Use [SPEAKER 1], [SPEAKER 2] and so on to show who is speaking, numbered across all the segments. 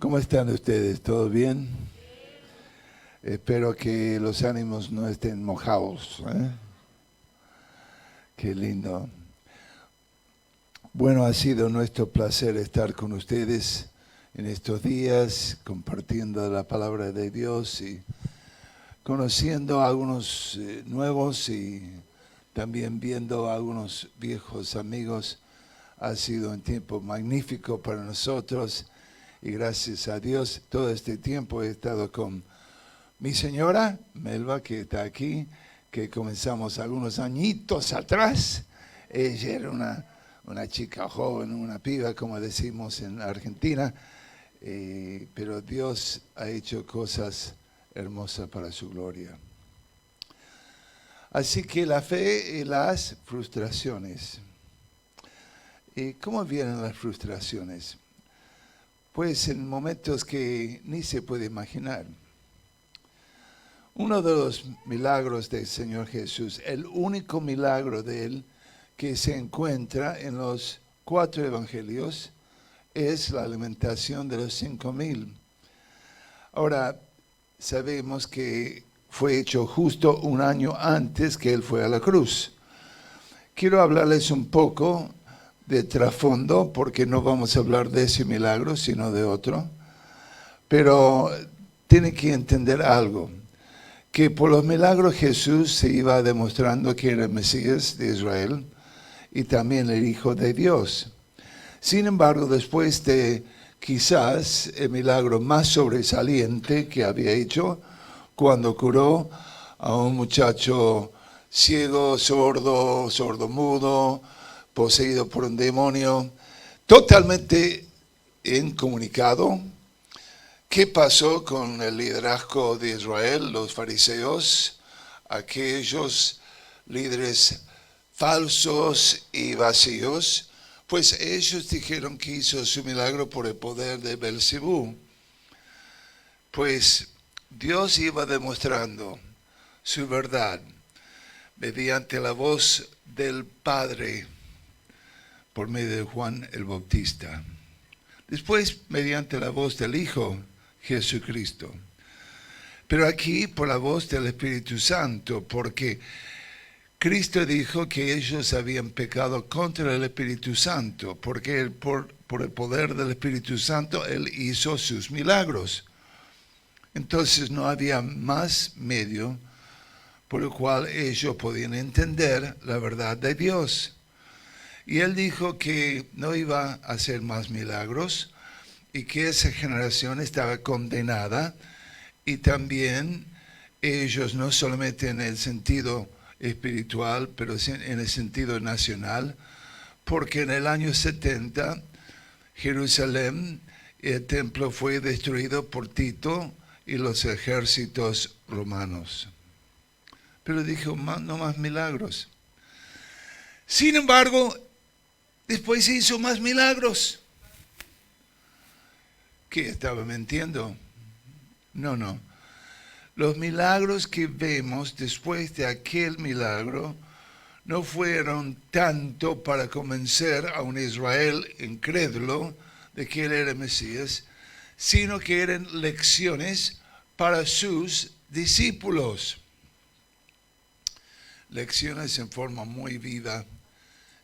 [SPEAKER 1] ¿Cómo están ustedes? ¿Todo bien? Espero que los ánimos no estén mojados, ¿eh? Qué lindo. Bueno, ha sido nuestro placer estar con ustedes en estos días, compartiendo la palabra de Dios y conociendo a algunos nuevos y también viendo a algunos viejos amigos. Ha sido un tiempo magnífico para nosotros y gracias a Dios todo este tiempo he estado con mi señora, Melba, que está aquí, que comenzamos algunos añitos atrás. Ella era una chica joven, una piba, como decimos en Argentina, pero Dios ha hecho cosas hermosas para su gloria. Así que la fe y las frustraciones. ¿Cómo vienen las frustraciones? Pues en momentos que ni se puede imaginar. Uno de los milagros del Señor Jesús, el único milagro de Él que se encuentra en los 4 evangelios, es la alimentación de los 5,000. Ahora, sabemos que fue hecho justo un año antes que Él fue a la cruz. Quiero hablarles un poco de trasfondo, porque no vamos a hablar de ese milagro, sino de otro. Pero tienen que entender algo, que por los milagros Jesús se iba demostrando que era el Mesías de Israel y también el Hijo de Dios. Sin embargo, después de quizás el milagro más sobresaliente que había hecho, cuando curó a un muchacho ciego, sordo, sordomudo, poseído por un demonio, totalmente incomunicado. ¿Qué pasó con el liderazgo de Israel, los fariseos, aquellos líderes falsos y vacíos? Pues ellos dijeron que hizo su milagro por el poder de Belcebú. Pues Dios iba demostrando su verdad mediante la voz del Padre por medio de Juan el Bautista. Después mediante la voz del Hijo Jesucristo. Pero aquí por la voz del Espíritu Santo, porque Cristo dijo que ellos habían pecado contra el Espíritu Santo, porque por el poder del Espíritu Santo Él hizo sus milagros. Entonces no había más medio por el cual ellos podían entender la verdad de Dios. Y Él dijo que no iba a hacer más milagros y que esa generación estaba condenada, y también ellos no solamente en el sentido espiritual, pero en el sentido nacional, porque en el año 70 Jerusalén, el templo fue destruido por Tito y los ejércitos romanos. Pero dijo, no más milagros. Sin embargo, después se hizo más milagros. ¿Qué? ¿Estaba mintiendo? No. Los milagros que vemos después de aquel milagro no fueron tanto para convencer a un Israel incrédulo de que él era el Mesías, sino que eran lecciones para sus discípulos. Lecciones en forma muy viva,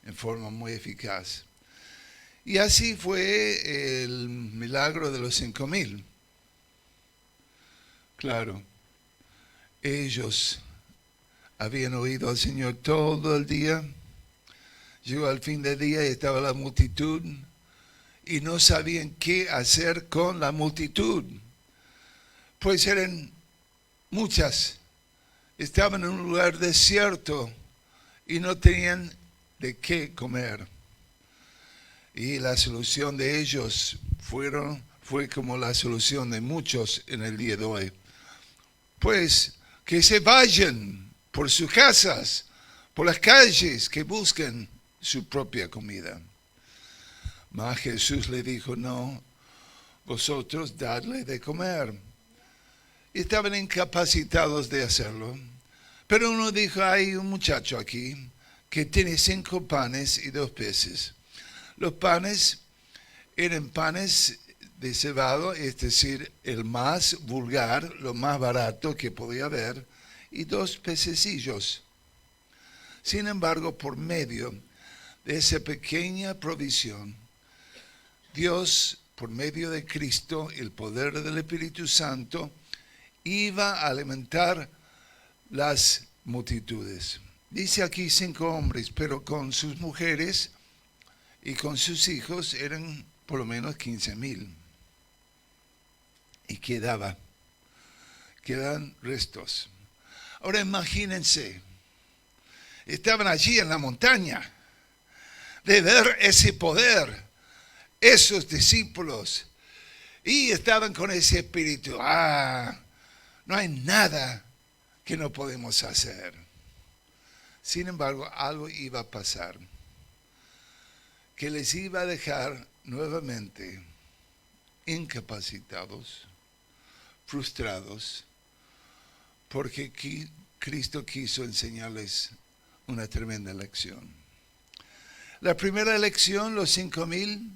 [SPEAKER 1] en forma muy eficaz. Y así fue el milagro de los 5,000. Claro, ellos habían oído al Señor todo el día. Llegó al fin del día y estaba la multitud y no sabían qué hacer con la multitud. Pues eran muchas. Estaban en un lugar desierto y no tenían de qué comer. Y la solución de ellos fue como la solución de muchos en el día de hoy. Pues que se vayan por sus casas, por las calles, que busquen su propia comida. Mas Jesús le dijo, no, vosotros dadle de comer. Y estaban incapacitados de hacerlo. Pero uno dijo, hay un muchacho aquí que tiene 5 panes y 2 peces. Los panes eran panes de cebado, es decir, el más vulgar, lo más barato que podía haber, y 2 pececillos. Sin embargo, por medio de esa pequeña provisión, Dios, por medio de Cristo, el poder del Espíritu Santo, iba a alimentar las multitudes. Dice aquí 5 hombres, pero con sus mujeres y con sus hijos eran por lo menos 15,000. Y quedan restos. Ahora imagínense, estaban allí en la montaña, de ver ese poder, esos discípulos, y estaban con ese espíritu. No hay nada que no podemos hacer. Sin embargo, algo iba a pasar, que les iba a dejar nuevamente incapacitados, frustrados, porque Cristo quiso enseñarles una tremenda lección. La primera lección, los 5,000,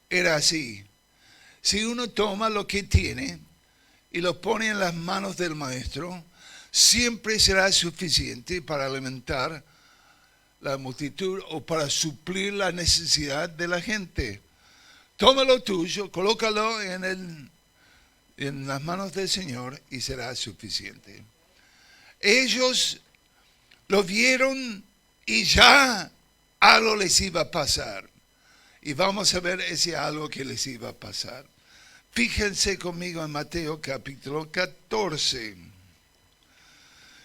[SPEAKER 1] era así: si uno toma lo que tiene y lo pone en las manos del maestro, siempre será suficiente para alimentar la multitud o para suplir la necesidad de la gente. Toma lo tuyo, colócalo en las manos del Señor y será suficiente. Ellos lo vieron y ya algo les iba a pasar. Y vamos a ver ese algo que les iba a pasar. Fíjense conmigo en Mateo capítulo 14.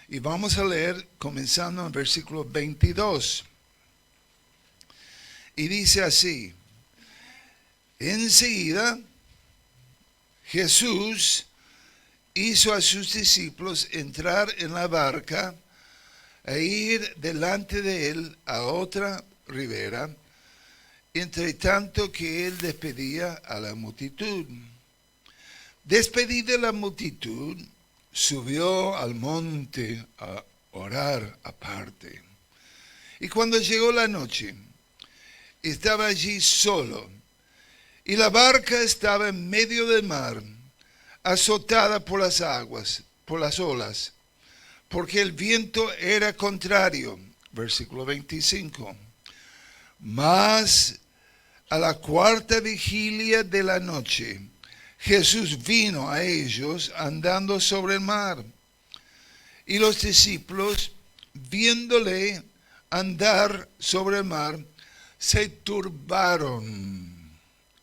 [SPEAKER 1] Y vamos a leer comenzando en versículo 22. Y dice así: enseguida Jesús hizo a sus discípulos entrar en la barca e ir delante de él a otra ribera, entre tanto que él despedía a la multitud. Despedida la multitud, subió al monte a orar aparte. Y cuando llegó la noche, estaba allí solo, y la barca estaba en medio del mar, azotada por las aguas, por las olas, porque el viento era contrario. Versículo 25. Mas a la 4ª vigilia de la noche, Jesús vino a ellos andando sobre el mar. Y los discípulos, viéndole andar sobre el mar, se turbaron,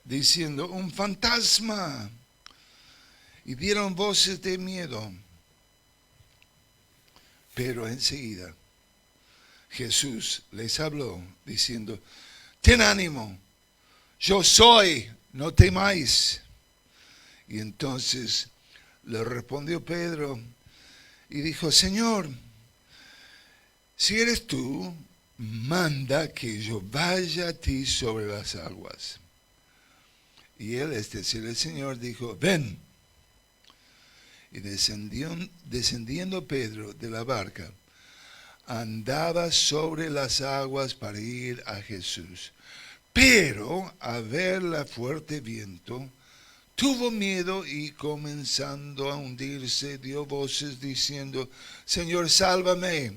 [SPEAKER 1] diciendo: un fantasma. Y dieron voces de miedo. Pero enseguida Jesús les habló, diciendo: ten ánimo, yo soy, no temáis. Y entonces le respondió Pedro y dijo: Señor, si eres tú, manda que yo vaya a ti sobre las aguas. Y él, es decir, el Señor, dijo: ven. Y descendiendo Pedro de la barca, andaba sobre las aguas para ir a Jesús. Pero al ver el fuerte viento, tuvo miedo y, comenzando a hundirse, dio voces diciendo: Señor, sálvame.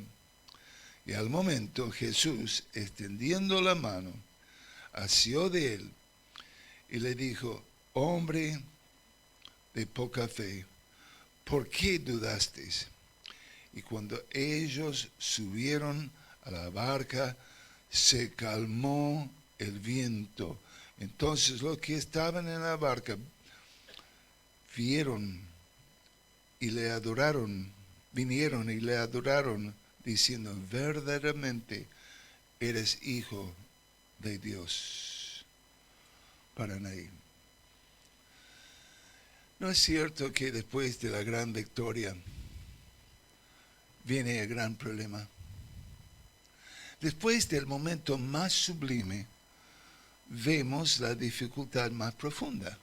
[SPEAKER 1] Y al momento Jesús, extendiendo la mano, asió de él y le dijo: hombre de poca fe, ¿por qué dudasteis? Y cuando ellos subieron a la barca, se calmó el viento. Entonces los que estaban en la barca vieron y le adoraron, vinieron y le adoraron, diciendo: verdaderamente eres hijo de Dios. Para Naim. ¿No es cierto que después de la gran victoria viene el gran problema? Después del momento más sublime, vemos la dificultad más profunda.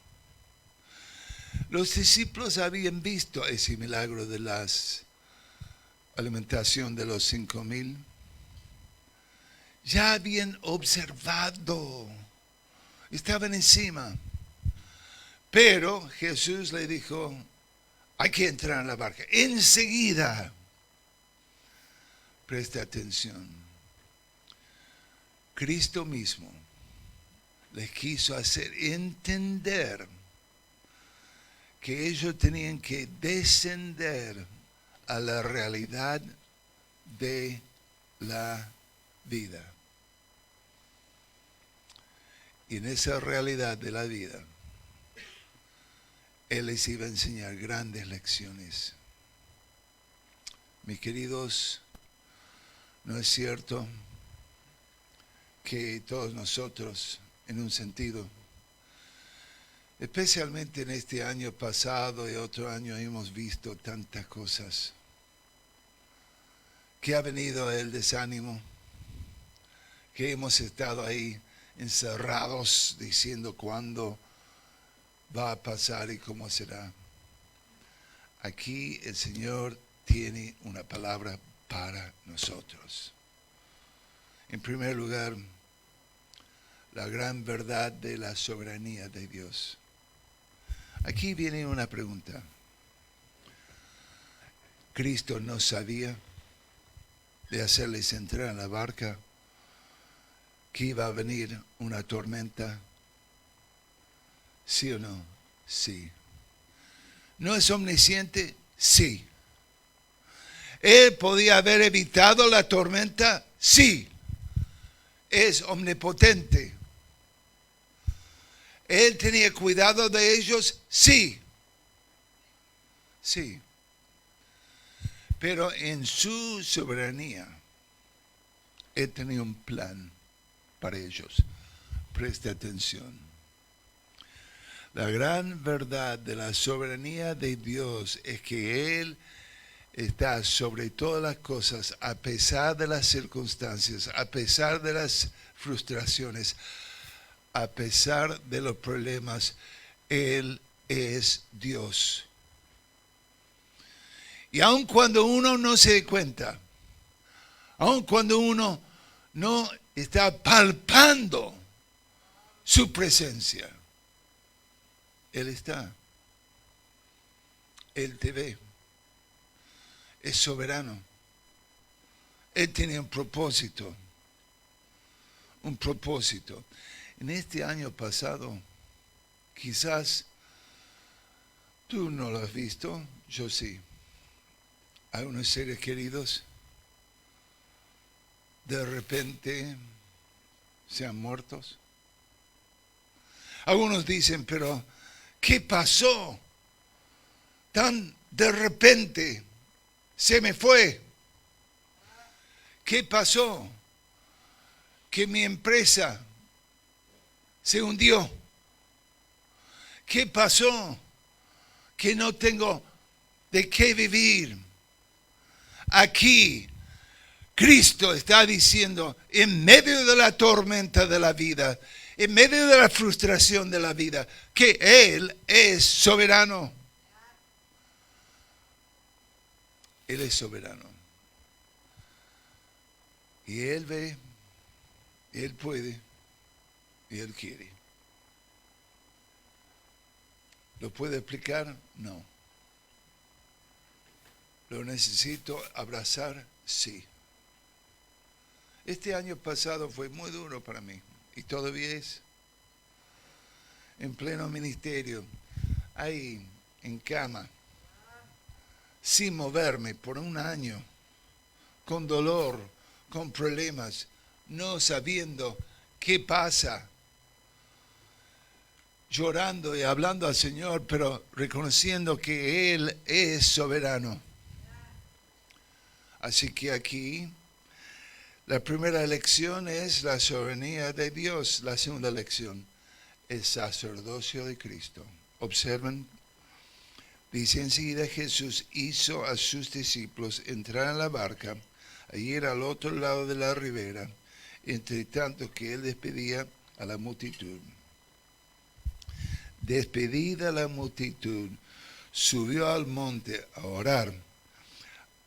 [SPEAKER 1] Los discípulos habían visto ese milagro de la alimentación de los 5,000. Ya habían observado, estaban encima. Pero Jesús le dijo, hay que entrar en la barca. Enseguida, preste atención, Cristo mismo les quiso hacer entender que ellos tenían que descender a la realidad de la vida. Y en esa realidad de la vida, Él les iba a enseñar grandes lecciones. Mis queridos, ¿no es cierto que todos nosotros, en un sentido, especialmente en este año pasado y otro año, hemos visto tantas cosas? Que ha venido el desánimo, que hemos estado ahí encerrados diciendo cuándo va a pasar y cómo será. Aquí el Señor tiene una palabra para nosotros. En primer lugar, la gran verdad de la soberanía de Dios. Aquí viene una pregunta. ¿Cristo no sabía de hacerles entrar en la barca que iba a venir una tormenta? ¿Sí o no? Sí. ¿No es omnisciente? Sí. ¿Él podía haber evitado la tormenta? Sí. Es omnipotente. ¿Él tenía cuidado de ellos? Sí. Sí. Pero en su soberanía, Él tenía un plan para ellos. Preste atención. La gran verdad de la soberanía de Dios es que Él está sobre todas las cosas, a pesar de las circunstancias, a pesar de las frustraciones, a pesar de los problemas. Él es Dios. Y aun cuando uno no se dé cuenta, aun cuando uno no está palpando su presencia, Él está. Él te ve. Es soberano. Él tiene un propósito. Un propósito. En este año pasado, quizás tú no lo has visto, yo sí. Hay unos seres queridos, de repente se han muerto. Algunos dicen, pero ¿qué pasó? Tan de repente se me fue. ¿Qué pasó? Que mi empresa se hundió. ¿Qué pasó? Que no tengo de qué vivir. Aquí Cristo está diciendo, en medio de la tormenta de la vida, en medio de la frustración de la vida, que Él es soberano. Él es soberano. Y Él ve, Él puede, y Él quiere. ¿Lo puede explicar? No. ¿Lo necesito abrazar? Sí. Este año pasado fue muy duro para mí, y todavía es. En pleno ministerio, ahí en cama, sin moverme por un año, con dolor, con problemas, no sabiendo qué pasa, llorando y hablando al Señor, pero reconociendo que Él es soberano. Así que aquí la primera lección es la soberanía de Dios. La segunda lección, el sacerdocio de Cristo. Observen, dice enseguida Jesús hizo a sus discípulos entrar en la barca, a ir al otro lado de la ribera, entre tanto que Él despedía a la multitud. Despedida la multitud, subió al monte a orar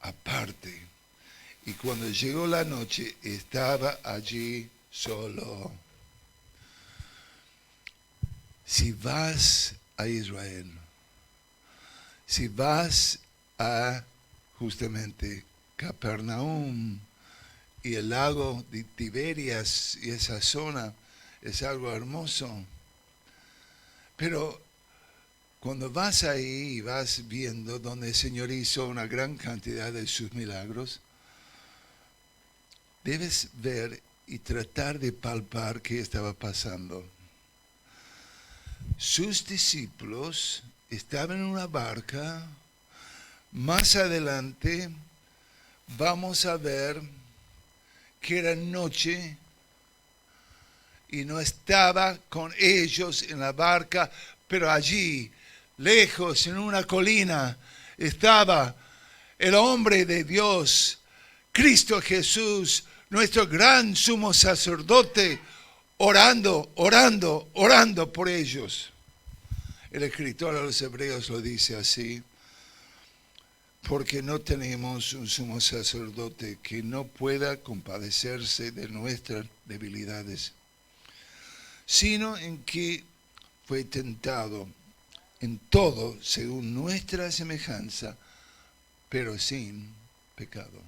[SPEAKER 1] aparte. Y cuando llegó la noche, estaba allí solo. Si vas a Israel. Si vas a justamente Capernaum y el lago de Tiberias y esa zona, es algo hermoso. Pero cuando vas ahí y vas viendo donde el Señor hizo una gran cantidad de sus milagros, debes ver y tratar de palpar qué estaba pasando. Sus discípulos estaban en una barca. Más adelante vamos a ver que era noche y no estaba con ellos en la barca, pero allí, lejos, en una colina, estaba el hombre de Dios, Cristo Jesús, nuestro gran sumo sacerdote, orando por ellos. El escritor a los Hebreos lo dice así: porque no tenemos un sumo sacerdote que no pueda compadecerse de nuestras debilidades, sino en que fue tentado en todo según nuestra semejanza, pero sin pecado.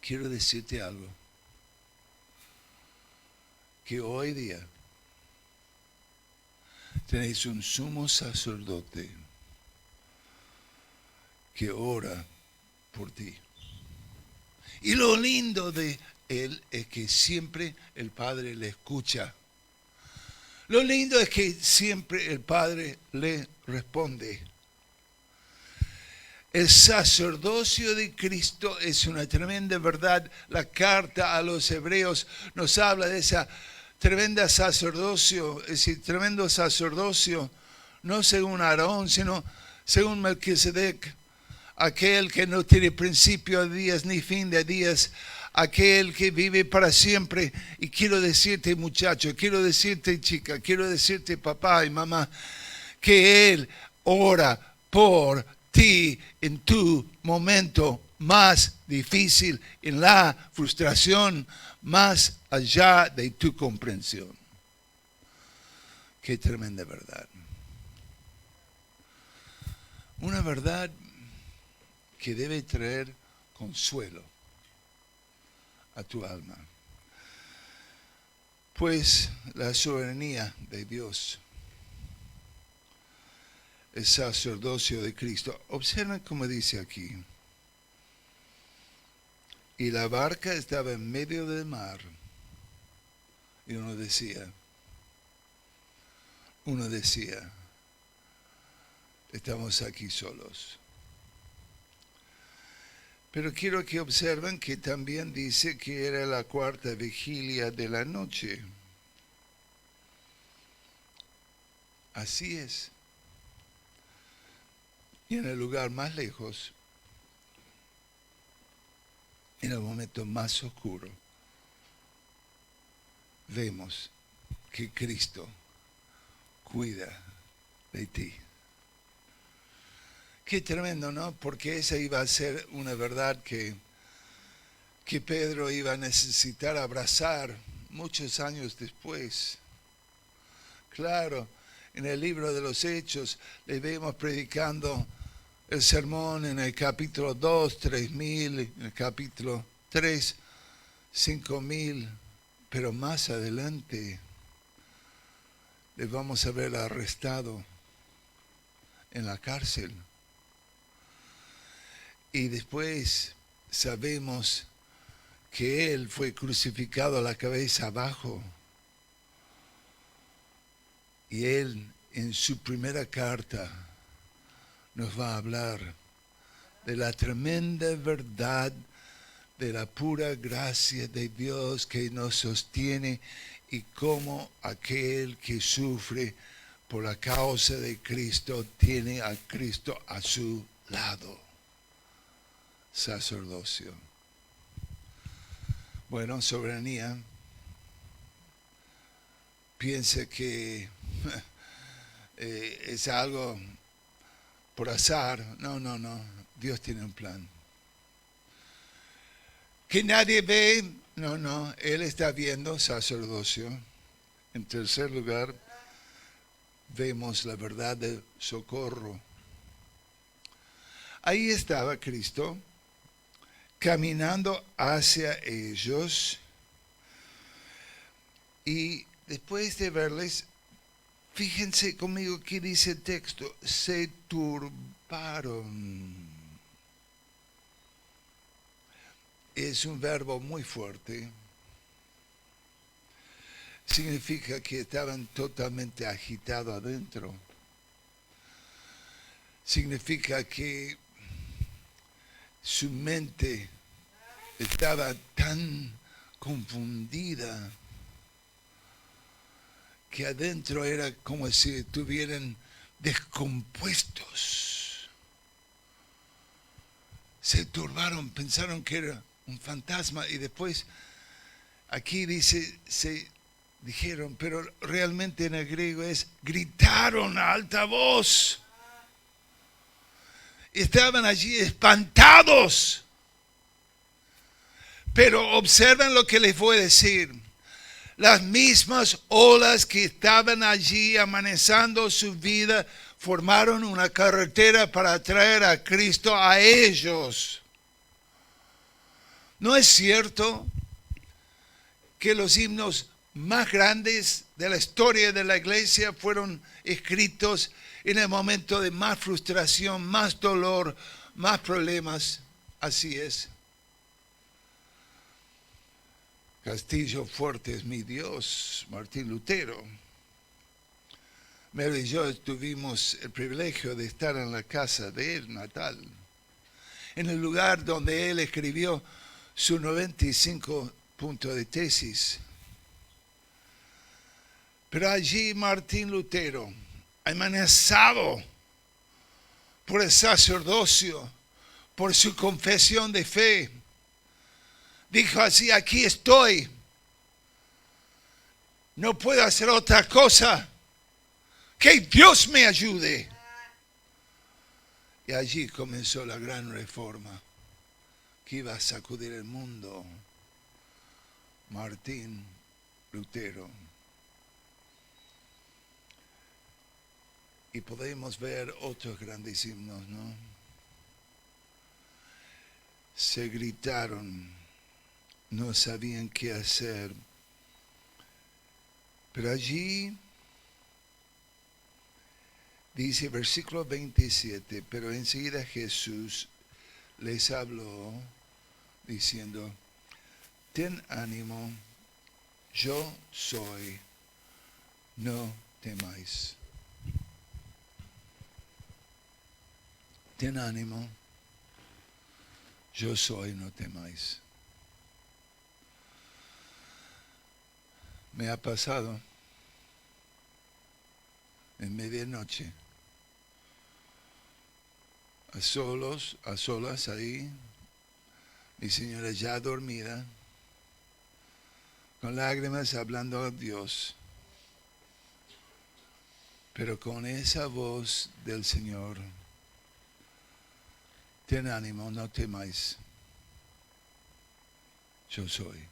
[SPEAKER 1] Quiero decirte algo, que hoy día tenéis un sumo sacerdote que ora por ti. Y lo lindo de él es que siempre el Padre le escucha. Lo lindo es que siempre el Padre le responde. El sacerdocio de Cristo es una tremenda verdad. La carta a los Hebreos nos habla de esa tremenda sacerdocio, es decir, tremendo sacerdocio, no según Aarón, sino según Melquisedec, aquel que no tiene principio de días ni fin de días, aquel que vive para siempre. Y quiero decirte, muchacho, quiero decirte, chica, quiero decirte, papá y mamá, que Él ora por ti en tu momento más difícil, en la frustración más allá de tu comprensión. Qué tremenda verdad. Una verdad que debe traer consuelo a tu alma. Pues la soberanía de Dios, el sacerdocio de Cristo. Observen cómo dice aquí: y la barca estaba en medio del mar. Y uno decía, estamos aquí solos. Pero quiero que observen que también dice que era la cuarta vigilia de la noche. Así es. Y en el lugar más lejos, en el momento más oscuro, vemos que Cristo cuida de ti. Qué tremendo, ¿no? Porque esa iba a ser una verdad que Pedro iba a necesitar abrazar muchos años después. Claro, en el libro de los Hechos le vemos predicando el sermón en el capítulo 2, 3.000, en el capítulo 3, 5.000, pero más adelante le vamos a ver arrestado en la cárcel. Y después sabemos que Él fue crucificado a la cabeza abajo. Y Él en su primera carta nos va a hablar de la tremenda verdad de la pura gracia de Dios que nos sostiene y cómo aquel que sufre por la causa de Cristo tiene a Cristo a su lado. Sacerdocio. Bueno, soberanía. Piensa que es algo por azar. No. Dios tiene un plan. Que nadie ve. No. Él está viendo, sacerdocio. En tercer lugar, vemos la verdad del socorro. Ahí estaba Cristo caminando hacia ellos y después de verles, fíjense conmigo qué dice el texto, se turbaron. Es un verbo muy fuerte. Significa que estaban totalmente agitados adentro. Significa que su mente estaba tan confundida que adentro era como si estuvieran descompuestos. Se turbaron, pensaron que era un fantasma y después aquí dice, se dijeron, pero realmente en el griego es gritaron a alta voz. Estaban allí espantados. Pero observen lo que les voy a decir. Las mismas olas que estaban allí amenazando su vida formaron una carretera para traer a Cristo a ellos. ¿No es cierto que los himnos más grandes de la historia de la iglesia fueron escritos en el momento de más frustración, más dolor, más problemas? Así es. Castillo fuerte es mi Dios, Martín Lutero. Mary y yo tuvimos el privilegio de estar en la casa de él natal, en el lugar donde él escribió su 95 puntos de tesis. Pero allí Martín Lutero, amenazado por el sacerdocio, por su confesión de fe, dijo así, aquí estoy, no puedo hacer otra cosa, que Dios me ayude. Y allí comenzó la gran reforma que iba a sacudir el mundo. Martín Lutero. Y podemos ver otros grandes himnos, ¿no? Se gritaron, no sabían qué hacer. Pero allí dice versículo 27, pero enseguida Jesús les habló diciendo, ten ánimo, yo soy, no temáis. Ten ánimo, yo soy, no temáis. Me ha pasado en medianoche, a solas ahí, mi señora ya dormida, con lágrimas hablando a Dios, pero con esa voz del Señor, ten ánimo, no temáis, yo soy.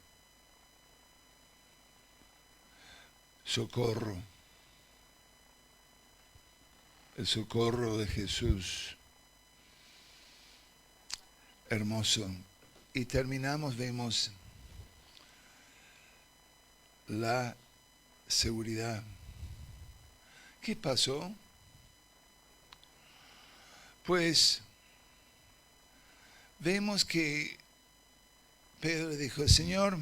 [SPEAKER 1] Socorro, el socorro de Jesús, hermoso. Y terminamos, vemos la seguridad. ¿Qué pasó? Pues vemos que Pedro dijo, Señor,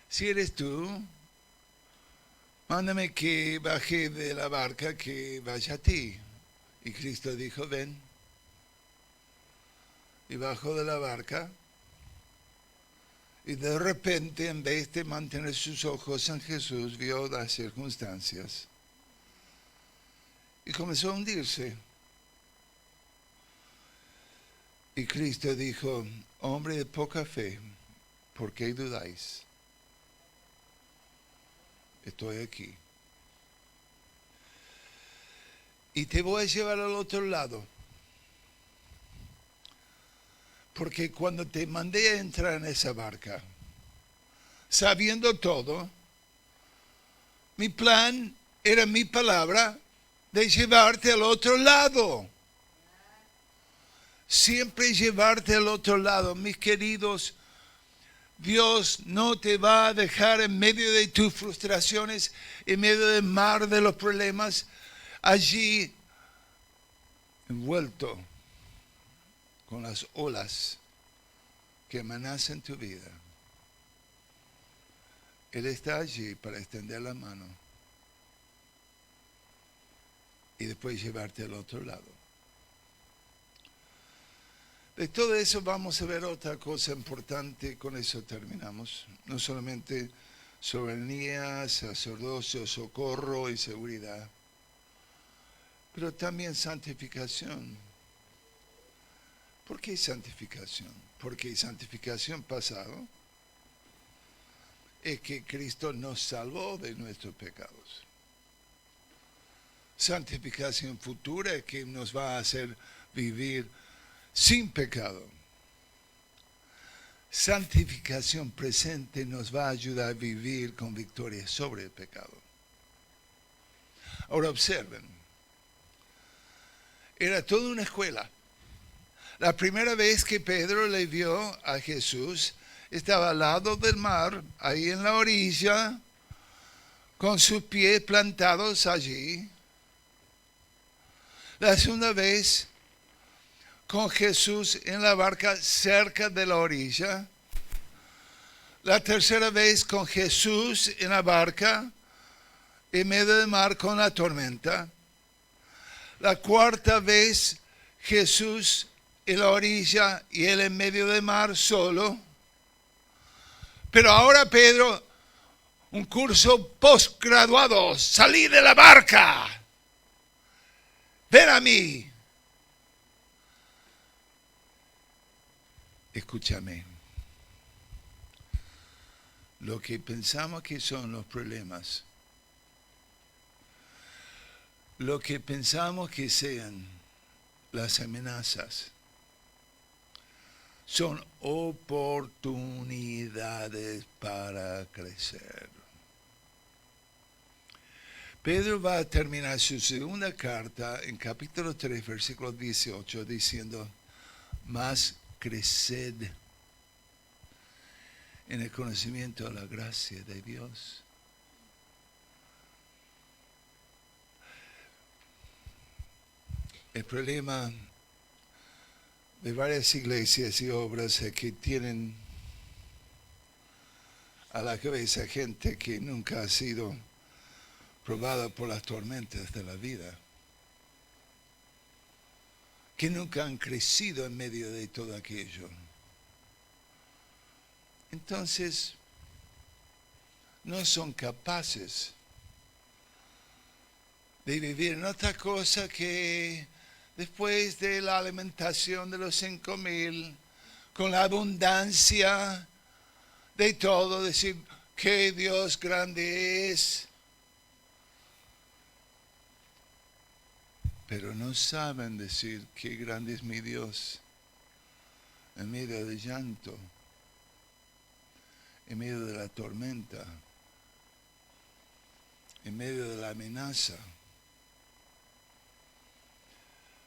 [SPEAKER 1] si eres tú, mándame que baje de la barca, que vaya a ti. Y Cristo dijo, ven. Y bajó de la barca. Y de repente, en vez de mantener sus ojos en Jesús, vio las circunstancias. Y comenzó a hundirse. Y Cristo dijo, hombre de poca fe, ¿por qué dudáis? Estoy aquí. Y te voy a llevar al otro lado. Porque cuando te mandé a entrar en esa barca, sabiendo todo, Mi plan era mi palabra de llevarte al otro lado. Siempre llevarte al otro lado. Mis queridos, Dios no te va a dejar en medio de tus frustraciones, en medio del mar de los problemas, allí envuelto con las olas que amenazan tu vida. Él está allí para extender la mano y después llevarte al otro lado. De todo eso vamos a ver otra cosa importante, con eso terminamos. No solamente soberanía, sacerdocio, socorro y seguridad, pero también santificación. ¿Por qué santificación? Porque santificación pasado es que Cristo nos salvó de nuestros pecados. Santificación futura es que nos va a hacer vivir sin pecado. Santificación presente nos va a ayudar a vivir con victoria sobre el pecado. Ahora observen, era toda una escuela. La primera vez que Pedro le vio a Jesús, estaba al lado del mar, ahí en la orilla, con sus pies plantados allí. La segunda vez, con Jesús en la barca cerca de la orilla. La tercera vez, con Jesús en la barca en medio del mar con la tormenta. La cuarta vez, Jesús en la orilla y él en medio del mar solo. Pero ahora Pedro, un curso postgraduado, salí de la barca. Ven a mí. Escúchame. Lo que pensamos que son los problemas, lo que pensamos que sean las amenazas, son oportunidades para crecer. Pedro va a terminar su segunda carta en capítulo 3, versículo 18, diciendo, mas creced en el conocimiento de la gracia de Dios. El problema de varias iglesias y obras es que tienen a la cabeza gente que nunca ha sido probada por las tormentas de la vida, que nunca han crecido en medio de todo aquello. Entonces, no son capaces de vivir en otra cosa que después de la alimentación de los 5,000, con la abundancia de todo, decir que Dios grande es. Pero no saben decir qué grande es mi Dios en medio del llanto, en medio de la tormenta, en medio de la amenaza.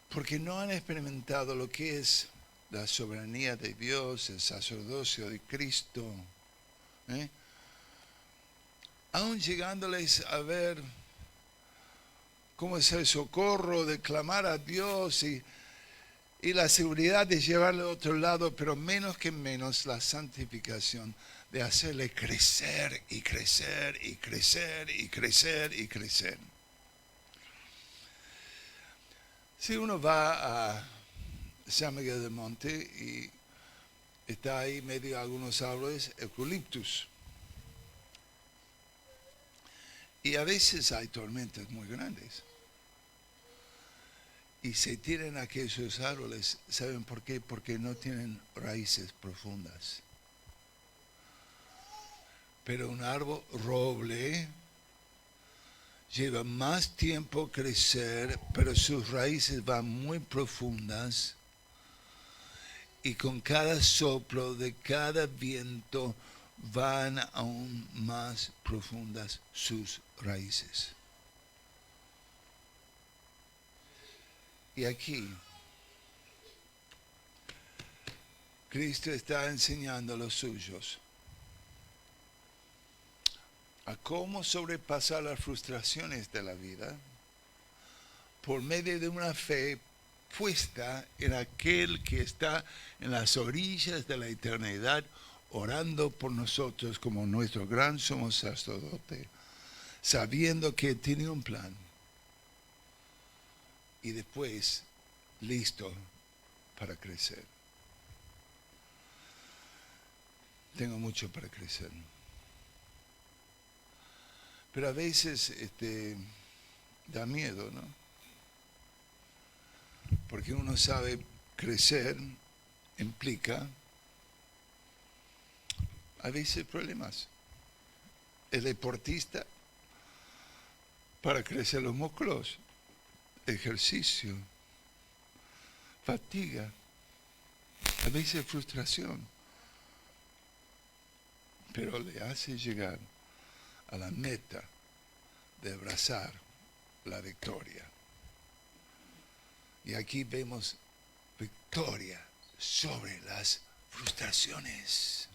[SPEAKER 1] Porque no han experimentado lo que es la soberanía de Dios, el sacerdocio de Cristo. Aún llegándoles a ver cómo es el socorro de clamar a Dios y la seguridad de llevarle a otro lado, pero menos que menos la santificación de hacerle crecer y crecer y crecer y crecer y crecer. Si uno va a San Miguel del Monte y está ahí medio algunos árboles, eucaliptus, y a veces hay tormentas muy grandes. Y se tiran aquellos árboles, ¿saben por qué? Porque no tienen raíces profundas. Pero un árbol roble lleva más tiempo crecer, pero sus raíces van muy profundas. Y con cada soplo de cada viento van aún más profundas sus raíces. Y aquí Cristo está enseñando a los suyos a cómo sobrepasar las frustraciones de la vida por medio de una fe puesta en aquel que está en las orillas de la eternidad, orando por nosotros como nuestro gran sumo sacerdote, sabiendo que tiene un plan y después listo para crecer. Tengo mucho para crecer. Pero a veces da miedo, ¿no? Porque uno sabe crecer implica a veces problemas. El deportista, para crecer los músculos, ejercicio, fatiga, a veces frustración, pero le hace llegar a la meta de abrazar la victoria. Y aquí vemos victoria sobre las frustraciones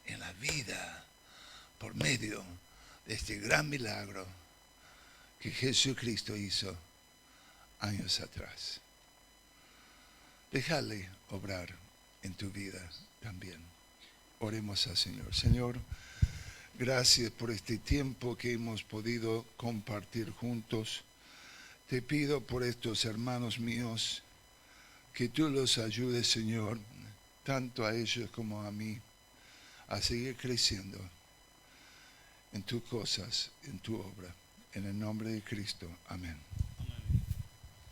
[SPEAKER 1] en la vida por medio de este gran milagro que Jesucristo hizo años atrás. Déjale obrar en tu vida también. Oremos al Señor. Señor, gracias por este tiempo que hemos podido compartir juntos. Te pido por estos hermanos míos que tú los ayudes, Señor, tanto a ellos como a mí, a seguir creciendo en tus cosas, en tu obra. En el nombre de Cristo. Amén.